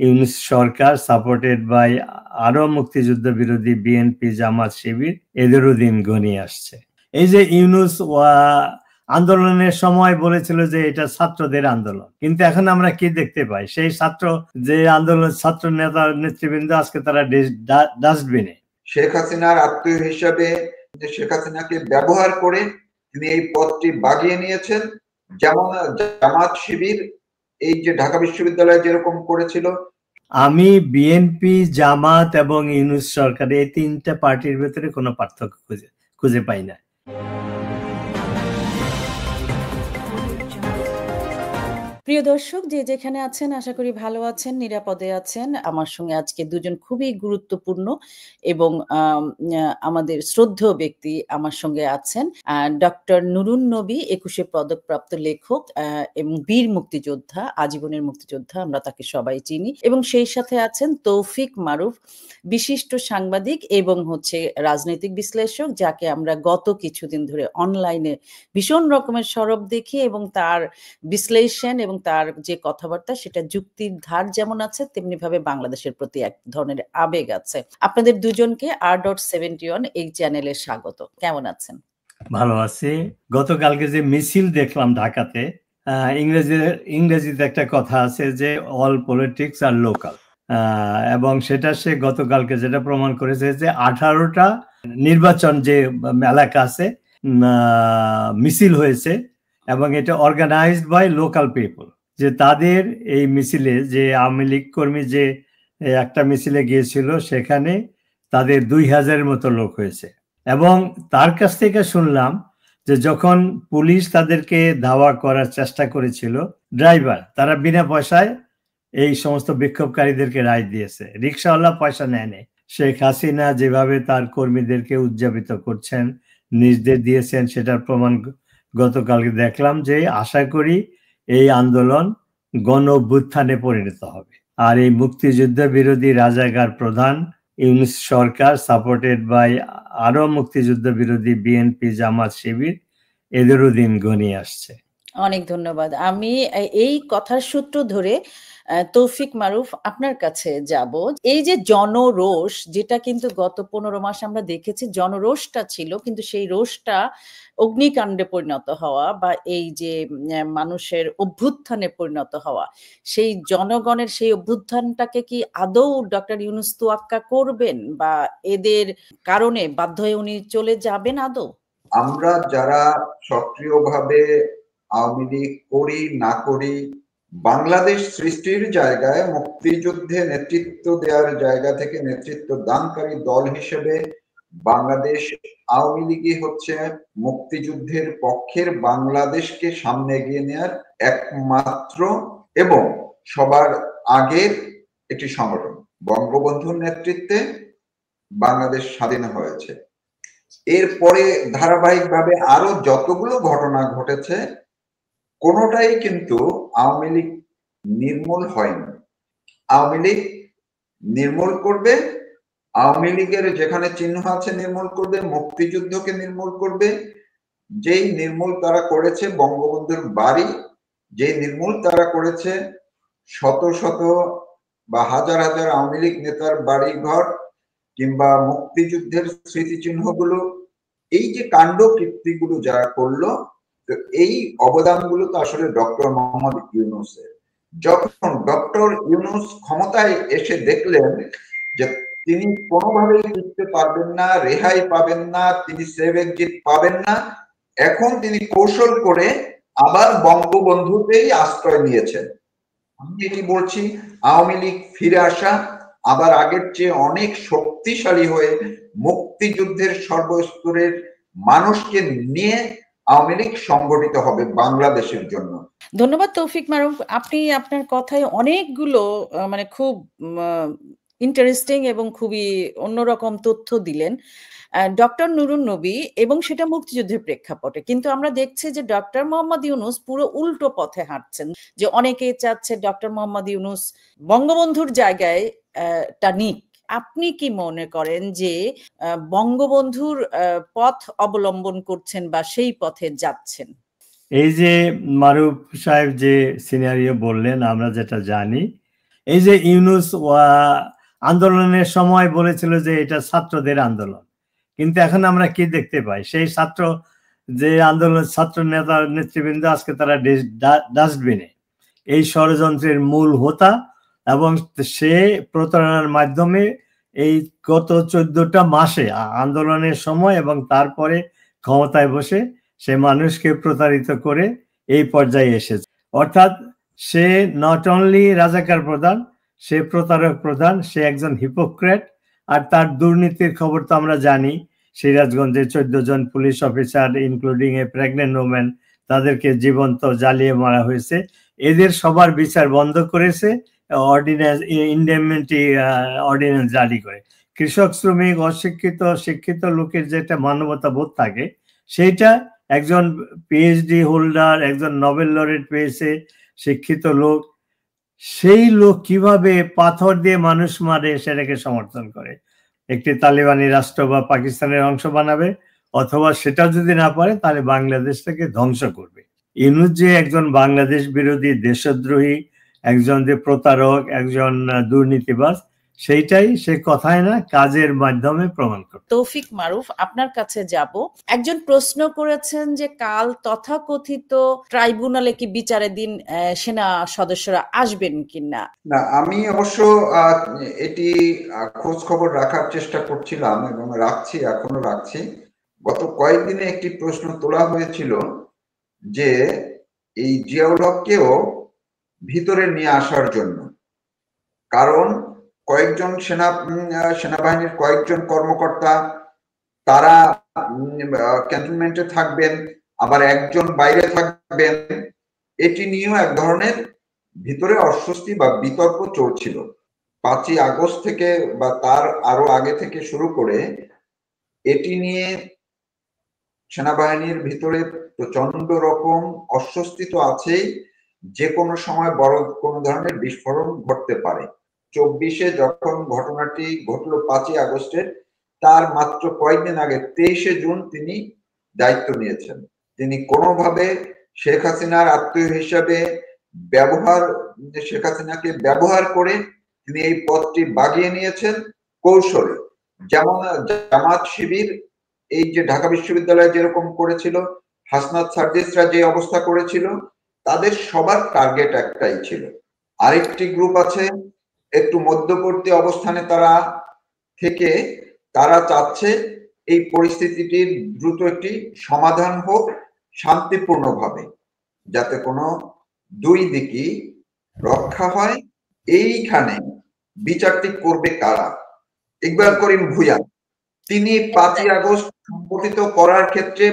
Yunus Sarkar supported by আরো মুক্তিযুদ্ধ বিরোধী বিএনপি, জামাত, শিবির, এদেরও দিন ঘনিয়ে আসছে। এই যে ইউনূস আন্দোলনের সময় বলেছিল যে এটা ছাত্রদের আন্দোলন, কিন্তু এখন আমরা কি দেখতে পাই? সেই যে আন্দোলন ছাত্র নেতা নেতৃবৃন্দ আজকে তারা ডাস্টবিনে। শেখ হাসিনার আত্মীয় হিসাবে শেখ হাসিনাকে ব্যবহার করে তিনি এই পদটি বাগিয়ে নিয়েছেন। যেমন জামাত, শিবির এই যে ঢাকা বিশ্ববিদ্যালয়ে যেরকম করেছিল। আমি বিএনপি, জামাত এবং ইউনূস সরকার এই তিনটা পার্টির ভেতরে কোনো পার্থক্য খুঁজে পাই না। প্রিয় দর্শক, যে যেখানে আছেন আশা করি ভালো আছেন, নিরাপদে আছেন। আমার সঙ্গে আজকে দুজন খুবই গুরুত্বপূর্ণ এবং আমাদের শ্রদ্ধেয় ব্যক্তি আমার সঙ্গে আছেন। ডক্টর নুরুন নবী, 21শে পদকপ্রাপ্ত লেখক এবং বীর মুক্তিযোদ্ধা, আজীবনের মুক্তিযোদ্ধা, আমরা তাকে সবাই চিনি। এবং সেই সাথে আছেন তৌফিক মারুফ, বিশিষ্ট সাংবাদিক এবং রাজনৈতিক বিশ্লেষক, যাকে আমরা গত কিছুদিন ধরে অনলাইনে ভীষণ রকমের সরব দেখি এবং তার বিশ্লেষণ এবং তার যে কথাবার্তা সেটা যুক্তির ধার যেমন আছে তেমনি ভাবে বাংলাদেশের প্রতি এক ধরনের আবেগ আছে। আপনাদের দুজনকে R.71 এই চ্যানেলে স্বাগত। কেমন আছেন? ভালো আছি। গতকালকে যে মিছিল দেখলাম ঢাকাতে, ইংরেজিতে একটা কথা আছে যে অল পলিটিক্স আর লোকাল, এবং সেটা সে গতকালকে যেটা প্রমাণ করেছে যে 18টা নির্বাচন যে এলাকা আছে মিছিল হয়েছে এবং এটা অর্গানাইজড বাই লোকাল পিপল। যে তাদের এই মিছিলে যে আওয়ামী লীগ কর্মী যে একটা মিছিলে গিয়েছিল সেখানে তাদের 2000-এর মতো লোক হয়েছে। এবং তার কাছ থেকে শুনলাম যে যখন পুলিশ তাদেরকে ধাওয়া করার চেষ্টা করেছিল, ড্রাইভার তারা বিনা পয়সায় এই সমস্ত বিক্ষোভকারীদেরকে রাইড দিয়েছে, রিক্সাওয়ালা পয়সা নেয়নি। শেখ হাসিনা যেভাবে তার কর্মীদেরকে উদযাপিত করছেন, নির্দেশ দিয়েছেন, সেটার প্রমাণ গতকালকে দেখলাম। যে আশা করি এই আন্দোলন গণ অভ্যুত্থানে পরিণত হবে। আর এই মুক্তিযুদ্ধ বিরোধী রাজাকার প্রধান ইউনূস সরকার সাপোর্টেড বাই আরো মুক্তিযুদ্ধ বিরোধী বিএনপি, জামাত, শিবির, এদেরও দিন ঘনিয়ে আসছে। অনেক ধন্যবাদ। আমি এই কথার সূত্র ধরে তৌফিক মারুফ আপনার কাছে যাব। এই যে জনরোষ, যেটা কিন্তু গত 15 মাস আমরা দেখেছি, জনরোষটা ছিল, কিন্তু সেই রোষটা অগ্নিকাণ্ডে পরিণত হওয়া বা এই যে মানুষের অভ্যুত্থানে পরিণত হওয়া, সেই জনগণের সেই অভ্যুত্থানটাকে কি আদৌ ডক্টর ইউনূস তোয়াক্কা করবেন বা এদের কারণে বাধ্য হয়ে উনি চলে যাবেন আদৌ? আমরা যারা সক্রিয়ভাবে আওয়ামী লীগ করি না করি, বাংলাদেশ সৃষ্টির জায়গায় মুক্তিযুদ্ধে নেতৃত্ব দেওয়ার জায়গা থেকে নেতৃত্ব দানকারী দল হিসেবে বাংলাদেশ আওয়ামী লীগই হচ্ছে মুক্তিযুদ্ধের পক্ষের বাংলাদেশকে সামনে এগিয়ে নেওয়ার একমাত্র এবং সবার আগের একটি সংগঠন। বঙ্গবন্ধুর নেতৃত্বে বাংলাদেশ স্বাধীন হয়েছে। এরপরে ধারাবাহিকভাবে আরো যতগুলো ঘটনা ঘটেছে, কোনোটাই কিন্তু আওয়ামী লীগ নির্মূল হয়নি। আওয়ামী লীগ নির্মূল করবে, আওয়ামী লীগের যেখানে চিহ্ন আছে নির্মূল করবে, মুক্তিযুদ্ধকে নির্মূল করবে। যেই নির্মূল তারা করেছে বঙ্গবন্ধুর বাড়ি, যে নির্মূল তারা করেছে শত শত বা হাজার হাজার আওয়ামী লীগ নেতার বাড়ি ঘর কিংবা মুক্তিযুদ্ধের স্মৃতিচিহ্নগুলো, এই যে কাণ্ড কীর্তিগুলো যারা করলো, তো এই অবদানগুলো তো আসলে ডক্টর মোহাম্মদ ইউনূসের। যখন ডক্টর ইউনূস ক্ষমতায় এসে দেখলেন যে তিনি কোনোভাবেই জিততে পারবেন না, রেহাই পাবেন না, তিনি সেভ এক্সিট পাবেন না, এখন তিনি কৌশল করে আবার বঙ্গবন্ধুতেই আশ্রয় নিয়েছেন। আমি এটি বলছি, আওয়ামী লীগ ফিরে আসা, আবার আগের চেয়ে অনেক শক্তিশালী হয়ে মুক্তিযুদ্ধের সর্বস্তরের মানুষকে নিয়ে আওয়ামী লীগ সংগঠিত হবে বাংলাদেশের জন্য। ধন্যবাদ তৌফিক মারুফ। আপনি আপনার কথায় অনেকগুলো খুব ইন্টারেস্টিং এবং খুবই অন্যরকম তথ্য দিলেন ডক্টর নুরুন নবী, এবং সেটা মুক্তিযুদ্ধের প্রেক্ষাপটে। কিন্তু আমরা দেখছি যে ডক্টর মোহাম্মদ ইউনূস পুরো উল্টো পথে হাঁটছেন। যে অনেকে চাচ্ছে ডক্টর মোহাম্মদ ইউনূস বঙ্গবন্ধুর জায়গায় টা নিক। আপনি কি মনে করেন যে বঙ্গবন্ধুর পথ অবলম্বন করছেন বা সেই পথে যাচ্ছেন? এই যে মারুফ সাহেব যে সিনারিও বললেন, আমরা যেটা জানি এই যে ইউনূস আন্দোলনের সময় বলেছিল যে এটা ছাত্রদের আন্দোলন, কিন্তু এখন আমরা কি দেখতে পাই, সেই ছাত্র যে আন্দোলন, ছাত্র নেতা নেতৃবৃন্দ আজকে তারা ডাস্টবিনে। এই ষড়যন্ত্রের মূল হোতা, এবং সে প্রতারণার মাধ্যমে এই গত 14টা মাসে আন্দোলনের সময় এবং তারপরে ক্ষমতায় বসে সে মানুষকে প্রতারিত করে এই পর্যায়ে এসেছে। অর্থাৎ সে নট অনলি রাজাকার প্রধান, সে প্রতারক প্রধান, সে একজন হিপোক্রেট। আর তার দুর্নীতির খবর তো আমরা জানি, সিরাজগঞ্জে 14 জন police officer including a pregnant women, তাদেরকে জীবন্ত জ্বালিয়ে মারা হয়েছে। এদের সবার বিচার বন্ধ করেছে অর্ডিন্যান্স, ইন্ডেমনিটি অর্ডিন্যান্স জারি করে। কৃষক, শ্রমিক, অশিক্ষিত, শিক্ষিত লোকের যে একটা মানবতা বোধ থাকে, সেইটা একজন পিএইচডি হোল্ডার, একজন নোবেল লরেট পেয়েছে শিক্ষিত লোক, সেই লোক কিভাবে পাথর দিয়ে মানুষ মারে সেটাকে সমর্থন করে। একটি তালিবানি রাষ্ট্র বা পাকিস্তানের অংশ বানাবে, অথবা সেটা যদি না পারে তাহলে বাংলাদেশটাকে ধ্বংস করবে। ইউনূস যে একজন বাংলাদেশ বিরোধী, দেশদ্রোহী, একজন যে প্রতারক, একজন দুর্নীতিবাজ, সেইটাই সে কথায় না কাজের মাধ্যমে প্রমাণ করে। তৌফিক মারুফ, আপনার কাছে যাব। একজন প্রশ্ন করেছেন যে কাল তথাকথিত ট্রাইব্যুনালে কি বিচারের দিন সেনা সদস্যরা আসবেন কিনা? না, আমি অবশ্য এটি খোঁজ খবর রাখার চেষ্টা করছিলাম এবং রাখছি, এখনো রাখছি। গত কয়েকদিনে একটি প্রশ্ন তোলা হয়েছিল যে এই জিয়াউল হককেও ভিতরে নিয়ে আসার জন্য, কারণ কয়েকজন সেনাবাহিনীর কয়েকজন কর্মকর্তা তারা ক্যান্টনমেন্টে থাকবেন, আবার একজন বাইরে থাকবেন। এটি নিয়েও এক ধরনের ভিতরে অস্বস্তি বা বিতর্ক চলছিল। 5ই আগস্ট থেকে বা তার আরো আগে থেকে শুরু করে এটি নিয়ে সেনাবাহিনীর ভিতরে প্রচন্ড রকম অস্বস্তি তো আছেই, যে কোনো সময় বড় কোনো ধরনের বিস্ফোরণ ঘটতে পারে। 24-এ যখন ঘটনাটি ঘটলো 5ই আগস্টের, তার মাত্র কয়েকদিন আগে 23শে জুন তিনি দায়িত্ব নিয়েছেন। তিনি কোনোভাবে শেখ হাসিনার আত্মীয় হিসাবে শেখ হাসিনাকে ব্যবহার করে তিনি এই পদটি বাগিয়ে নিয়েছেন কৌশলে। যেমন জামাত শিবির এই যে ঢাকা বিশ্ববিদ্যালয়ে যেরকম করেছিল, হাসনাত সার্জিসরা যে অবস্থা করেছিল, তাদের সবার টার্গেট একটাই ছিল। আরেকটি গ্রুপ আছে একটু মধ্যবর্তী অবস্থানে, তারা চাচ্ছে এই পরিস্থিতিটির দ্রুত একটি সমাধান হোক শান্তিপূর্ণভাবে, যাতে কোনো দুই দিকই রক্ষা হয়। এইখানে বিচারটি করবে কারা? ইকবাল করিম ভূঁইয়া, তিনি 5ই আগস্ট সংগঠিত করার ক্ষেত্রে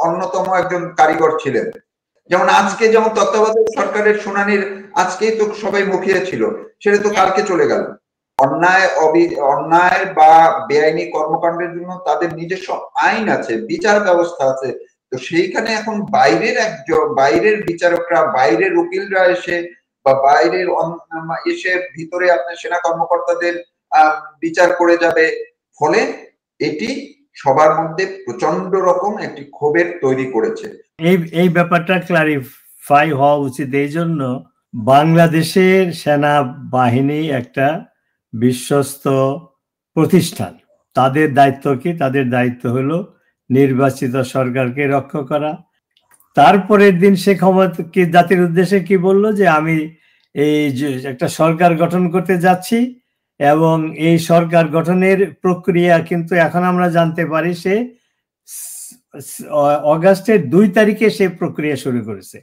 অন্যতম একজন কারিগর ছিলেন। যেমন আজকে যেমন তত্ত্বাবধায়ক সরকারের শুনানির আজকেই তো সবাই মুখিয়ে ছিল, সেটা তো কালকে চলে গেল। অন্যায় বা বেআইনি কর্মকাণ্ডের জন্য তাদের নিজস্ব আইন আছে, বিচার ব্যবস্থা আছে। তো সেইখানে এখন বাইরের বিচারকরা, বাইরের উকিলরা এসে বা বাইরের এসে ভিতরে আপনার সেনা কর্মকর্তাদের বিচার করে যাবে। ফলে এটি সবার মধ্যে প্রচন্ড রকম একটি ক্ষোভের তৈরি করেছে। এই ব্যাপারটা ক্লারিফাই হওয়া উচিত। এই জন্য বাংলাদেশের সেনাবাহিনী একটা বিশ্বস্ত প্রতিষ্ঠান। তাদের দায়িত্ব কি? তাদের দায়িত্ব হলো নির্বাচিত সরকারকে রক্ষা করা। তারপরের দিন সে ক্ষমতা কি জাতির উদ্দেশ্যে কি বলল যে আমি এই যে একটা সরকার গঠন করতে যাচ্ছি, এবং এই সরকার গঠনের প্রক্রিয়া কিন্তু এখন আমরা জানতে পারি সে অগাস্টের 2 তারিখে সে প্রক্রিয়া শুরু করেছে।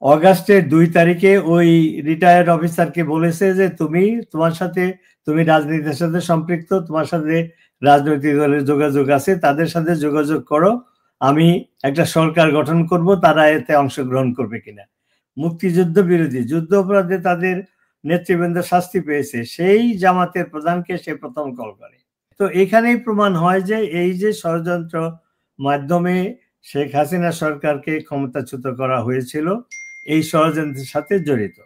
অগাস্টের 2 তারিখে ওই রিটায়ার্ড অফিসারকে বলেছে যে তুমি রাজনীতির সাথে সম্পৃক্ত, তোমার সাথে রাজনৈতিক দলের যোগাযোগ আছে, তাদের সাথে যোগাযোগ করো, আমি একটা সরকার গঠন করব, তারা এতে অংশগ্রহণ করবে কিনা। মুক্তিযুদ্ধ বিরোধী, যুদ্ধ অপরাধে তাদের নেতৃবৃন্দ শাস্তি পেয়েছে, সেই জামাতের প্রধানকে সে প্রথম কল করে। তো এখানেই প্রমাণ হয় যে এই যে ষড়যন্ত্র মাধ্যমে শেখ হাসিনা সরকারকে ক্ষমতাচ্যুত করা হয়েছিল, এই ষড়যন্ত্রের সাথে জড়িত।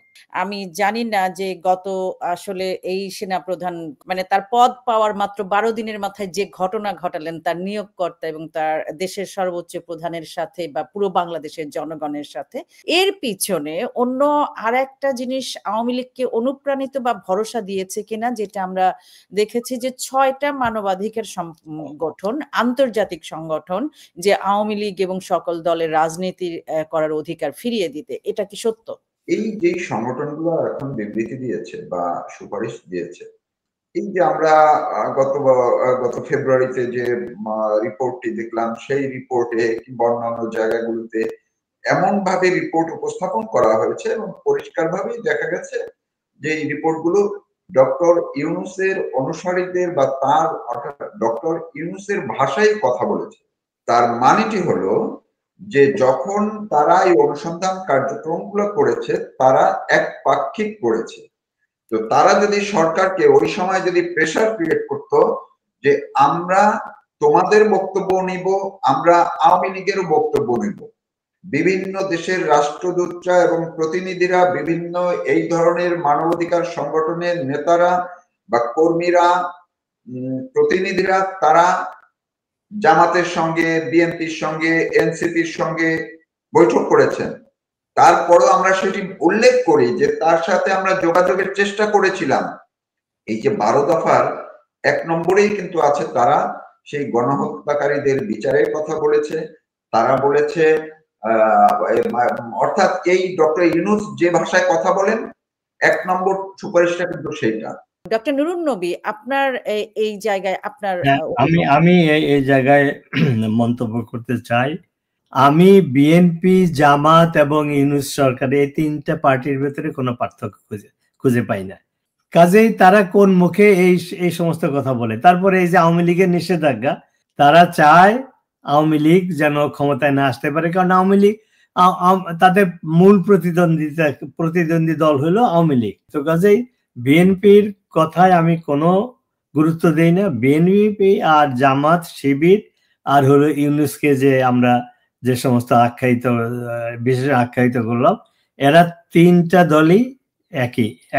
আমি জানি না যে গত আসলে এই সেনাপ্রধান মানে তার পদ পাওয়ার মাত্র 12 দিনের মাথায় যে ঘটনা ঘটালেন তার নিয়োগকর্তা এবং তার দেশের সর্বোচ্চ প্রধানের সাথে বা পুরো বাংলাদেশের জনগণের সাথে, এর পিছনে অন্য আরেকটা জিনিস আওয়ামী লীগকে অনুপ্রাণিত বা ভরসা দিয়েছে কিনা, যেটা আমরা দেখেছি যে 6টা মানবাধিকার সংগঠন, আন্তর্জাতিক সংগঠন, যে আওয়ামী লীগ এবং সকল দলের রাজনীতি করার অধিকার ফিরিয়ে দিতে। এটা কি সত্য? এই যে সংগঠনগুলো এখন বিবৃতি দিয়েছে বা সুপারিশ দিয়েছে, এই যে আমরা গত ফেব্রুয়ারিতে যে রিপোর্টটি দেখলাম, সেই রিপোর্টে কিংবা অন্যান্য জায়গাগুলোতে এমন ভাবে রিপোর্ট উপস্থাপন করা হয়েছে এবং পরিষ্কারভাবেই দেখা গেছে যে এই রিপোর্টগুলো ডক্টর ইউনূসের অনুসারীদের বা তার ডক্টর ইউনূসের ভাষায় কথা বলেছে। তার মানেটি হলো যে যখন তারা এই অনুসন্ধান কার্যক্রমগুলো করেছে তারা একপাক্ষিক করেছে। তো তারা যদি সরকারকে ওই সময় যদি প্রেসার ক্রিয়েট করতো যে আমরা তোমাদের বক্তব্য নিব, আমরা আওয়ামী লীগেরও বক্তব্য নিব, বিভিন্ন দেশের রাষ্ট্রদূতরা এবং প্রতিনিধিরা, বিভিন্ন এই ধরনের মানবাধিকার সংগঠনের নেতারা বা কর্মীরা, প্রতিনিধিরা, তারা জামাতের সঙ্গে, বিএনপির সঙ্গে, এনসিপির সঙ্গে বৈঠক করেছেন। তারপরও আমরা সেটি উল্লেখ করি যে তার সাথে আমরা যোগাযোগের চেষ্টা করেছিলাম। এই যে 12 দফার 1 নম্বরেই কিন্তু আছে, তারা সেই গণহত্যাকারীদের বিচারের কথা বলেছে। তারা বলেছে অর্থাৎ এই ডক্টর ইউনূস যে ভাষায় কথা বলেন, 1 নম্বর সুপারিশটা কিন্তু সেইটা। ডক্টর নুরুন নবী, আপনার এই জায়গায় আপনার আমি এই জায়গায় মন্তব্য করতে চাই। আমি বিএনপি, জামাত এবং ইউনূস সরকার, এই 3টা পার্টির ভেতরে কোনো পার্থক্য খুঁজে পাই না। কাজেই তারা কোন মুখে এই সমস্ত কথা বলে। তারপরে এই যে আওয়ামী লীগের নিষেধাজ্ঞা, তারা চায় আওয়ামী লীগ যেন ক্ষমতায় না আসতে পারে, কারণ আওয়ামী লীগ তাদের মূল প্রতিদ্বন্দ্বী দল হলো আওয়ামী লীগ। তো কাজেই বিএনপির কথায় আমি কোনো গুরুত্ব দেই না। বিএনপি আর জামাত, শিবির আর হলো ইউনূসকে যে আমরা যে সমস্ত বিশেষ আখ্যায়িত করলাম, এরা 3টা দলই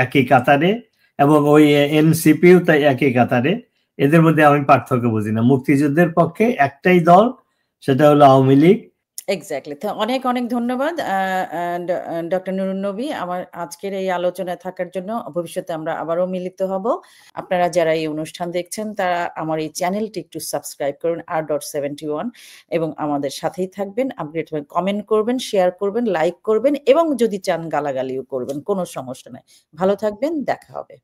একই কাতারে, এবং ওই এনসিপিও তাই একই কাতারে। এদের মধ্যে আমি পার্থক্য বুঝি না। মুক্তিযুদ্ধের পক্ষে একটাই দল, সেটা হলো আওয়ামী লীগ। এক্স্যাক্টলি। তো অনেক ধন্যবাদ ডক্টর নুরুন নবী আমার আজকের এই আলোচনায় থাকার জন্য। ভবিষ্যতে আমরা আবারও মিলিত হব। আপনারা যারা এই অনুষ্ঠান দেখছেন তারা আমার এই চ্যানেলটি একটু সাবস্ক্রাইব করুন, R.71, এবং আমাদের সাথেই থাকবেন। আপডেট হবেন, কমেন্ট করবেন, শেয়ার করবেন, লাইক করবেন এবং যদি চান গালাগালিও করবেন, কোনো সমস্যা নাই। ভালো থাকবেন, দেখা হবে।